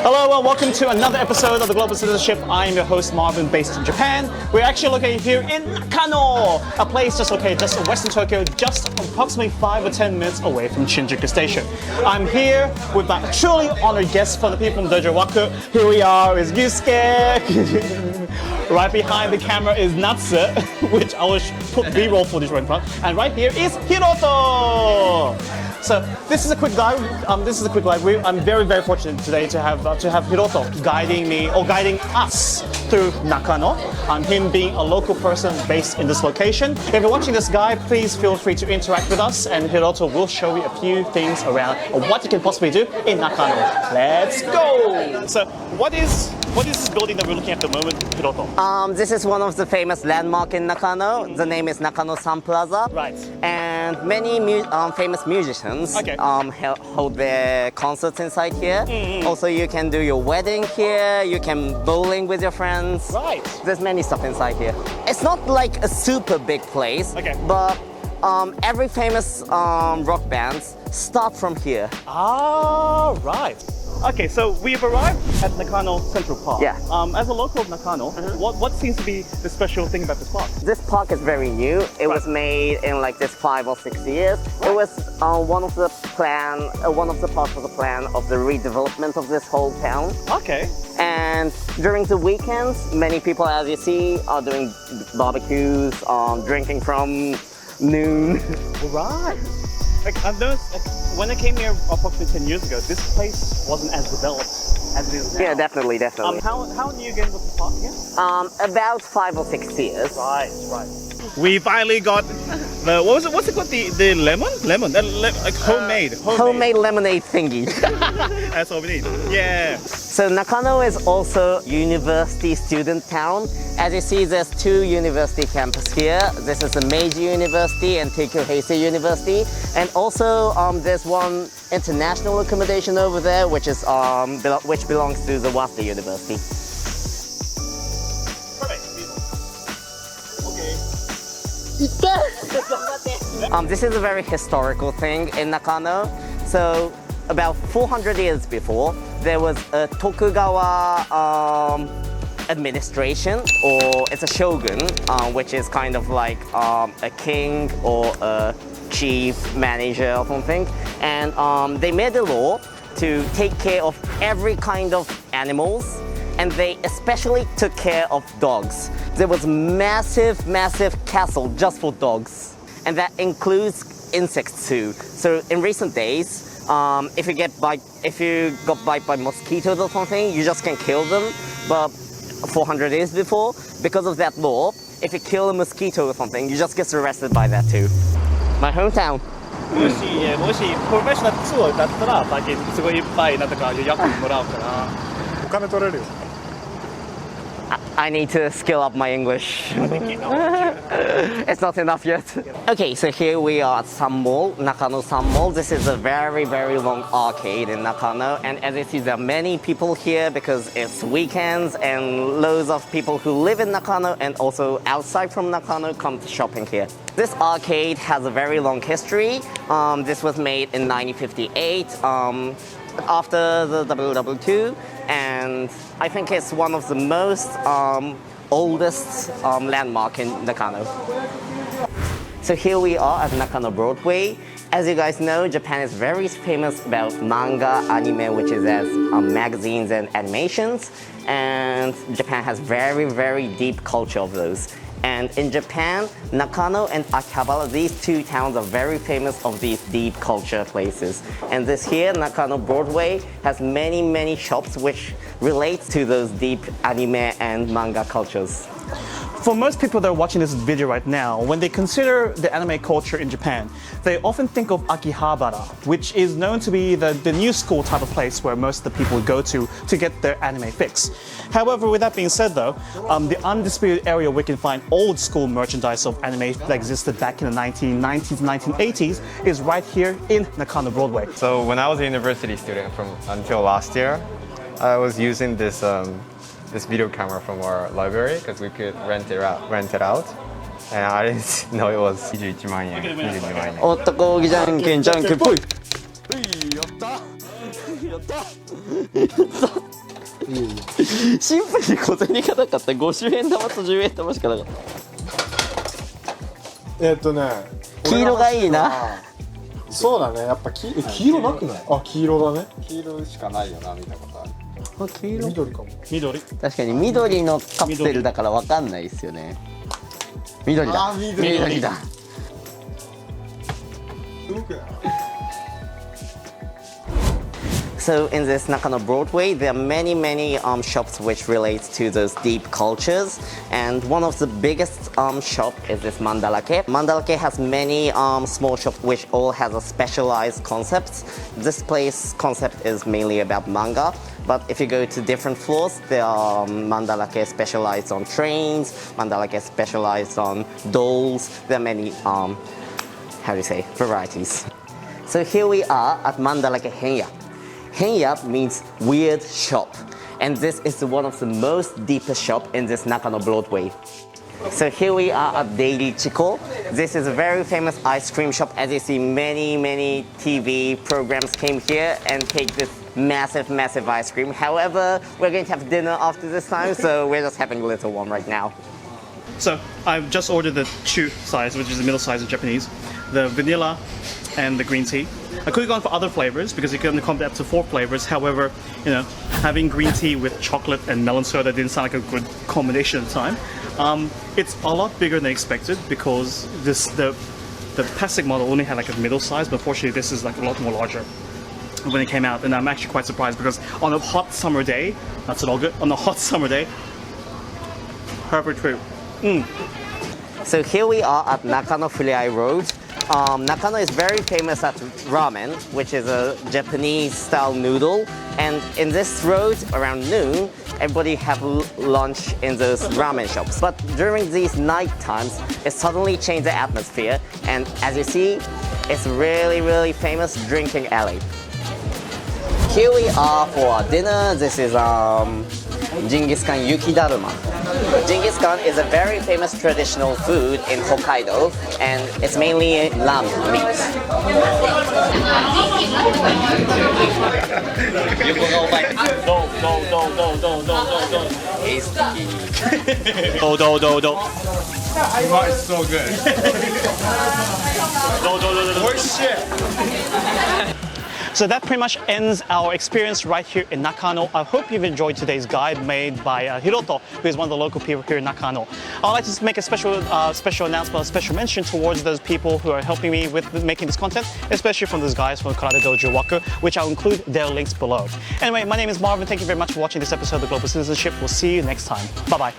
Hello and welcome to another episode of the Global Citizenship. I am your host Marvin, based in Japan. We're actually located here in Nakano, a place just located just in Western Tokyo, just approximately 5 or 10 minutes away from Shinjuku Station. I'm here with my truly honored guests from the people from Dojo Waku. Here we are is Yusuke. Right behind the camera is Natsu, which I will put B-roll footage right in front. And right here is Hiroto. So this is a quick dive. I'm very, very fortunate today to have Hiroto guiding me or guiding us through Nakano. Him being a local person based in this location. If you're watching this guide, please feel free to interact with us, and Hiroto will show you a few things around what you can possibly do in Nakano. Let's go. So what is this building that we're looking at the moment, Hiroto? This is one of the famous landmarks in Nakano. The name is Nakano Sun Plaza. Right. And many famous musicians hold their concerts inside here. Mm-hmm. Also, you can do your wedding here. You can bowling with your friends. Right. There's many stuff inside here. It's not like a super big place, but every famous rock bands start from here. Ah, right. Okay, so we've arrived at Nakano Central Park. Yeah. As a local of Nakano, what seems to be the special thing about this park? This park is very new. It was made in like this 5 or 6 years. It was one of the parts of the plan of the redevelopment of this whole town. Okay. And during the weekends, many people, as you see, are doing barbecues, drinking from noon. Right. Like, I've noticed, when I came here approximately 10 years ago, this place wasn't as developed as it is now. Yeah, definitely. How new you getting with the park again? About 5 or 6 years. Right. We finally got the, what's it called? The lemon? Like homemade Lemonade thingy. That's what we need. Yeah. So Nakano is also university student town. As you see, there's 2 university campuses here. This is the Meiji University and Teikyu University. And also there's one international accommodation over there, which belongs to the Waseda University. This is a very historical thing in Nakano. So about 400 years before, there was a Tokugawa administration, or it's a shogun, which is kind of like a king or a chief manager or something. And they made a law to take care of every kind of animals, and they especially took care of dogs. There was massive castle just for dogs, and that includes insects too. So in recent days, if you got bite by mosquitoes or something, you just can kill them. But 400 years before, because of that law, if you kill a mosquito or something, you just get arrested by that too. My hometown. もしプロフェッショナルツアーだったら、最近すごいいっぱいなんとか予約もらうから。お金取れるよ。I need to skill up my English. It's not enough yet. Okay, so here we are at Sun Mall, Nakano Sun Mall. This is a very, very long arcade in Nakano. And as you see, there are many people here because it's weekends, and loads of people who live in Nakano and also outside from Nakano come to shopping here. This arcade has a very long history. This was made in 1958 after the WW2. And I think it's one of the most oldest landmark in Nakano. So here we are at Nakano Broadway. As you guys know, Japan is very famous about manga, anime, which is as magazines and animations. And Japan has very, very deep culture of those. And in Japan, Nakano and Akihabara, these 2 towns are very famous of these deep culture places. And this here, Nakano Broadway, has many shops which relate to those deep anime and manga cultures. For most people that are watching this video right now, when they consider the anime culture in Japan, they often think of Akihabara, which is known to be the new school type of place where most of the people go to get their anime fix. However, with that being said though, the undisputed area where we can find old school merchandise of anime that existed back in the 1990s, 1980s is right here in Nakano Broadway. So when I was a university student until last year, I was using this video camera from our library because we could rent it out. And I didn't know it was 21万円。22万円。男気じゃんけんじゃんけんぽい。やったいえいシンプルに小銭がなかった。50円玉と10円玉しかなかった。え。黄色がいいな。そうだね。やっぱ黄色なくない？あ、黄色だね。黄色しかないよな、見たことある。黄色。緑かも。緑。確かに緑のカプセルだからわかんないですよね。緑だ。あ、緑だ。すごくない？ So in this Nakano Broadway, there are many shops which relate to those deep cultures, and one of the biggest shop is this Mandalake. Mandalake has many small shops which all has a specialized concepts. This place concept is mainly about manga, but if you go to different floors, there are Mandalake specialized on trains, Mandalake specialized on dolls. There are many varieties. So here we are at Mandalake Henya. Henya means weird shop, and this is one of the most deepest shop in this Nakano Broadway. So here we are at Daily Chico. This is a very famous ice cream shop. As you see, many TV programs came here and take this massive ice cream. However, we're going to have dinner after this time, so we're just having a little one right now. So I've just ordered the chu size, which is the middle size in Japanese, the vanilla and the green tea. I could have gone for other flavors because you can only come up to 4 flavors. However, having green tea with chocolate and melon soda didn't sound like a good combination at the time. It's a lot bigger than expected because the plastic model only had like a middle size, but fortunately this is like a lot more larger when it came out, and I'm actually quite surprised because on a hot summer day, that's all good, on a hot summer day, perfect food. So here we are at Nakano Furai Road. Nakano is very famous at ramen, which is a Japanese style noodle, and in this road around noon everybody have lunch in those ramen shops. But during these night times it suddenly changed the atmosphere, and as you see, it's really famous drinking alley. Here we are for our dinner. This is Genghis Khan Yuki Daruma. Genghis Khan is a very famous traditional food in Hokkaido, and it's mainly lamb meat. It's so good. So that pretty much ends our experience right here in Nakano. I hope you've enjoyed today's guide made by Hiroto, who is one of the local people here in Nakano. I'd like to make a special announcement, a special mention towards those people who are helping me with making this content, especially from those guys from Karate Dojo Waku, which I'll include their links below. Anyway, my name is Marvin. Thank you very much for watching this episode of The Global Citizenship. We'll see you next time. Bye-bye.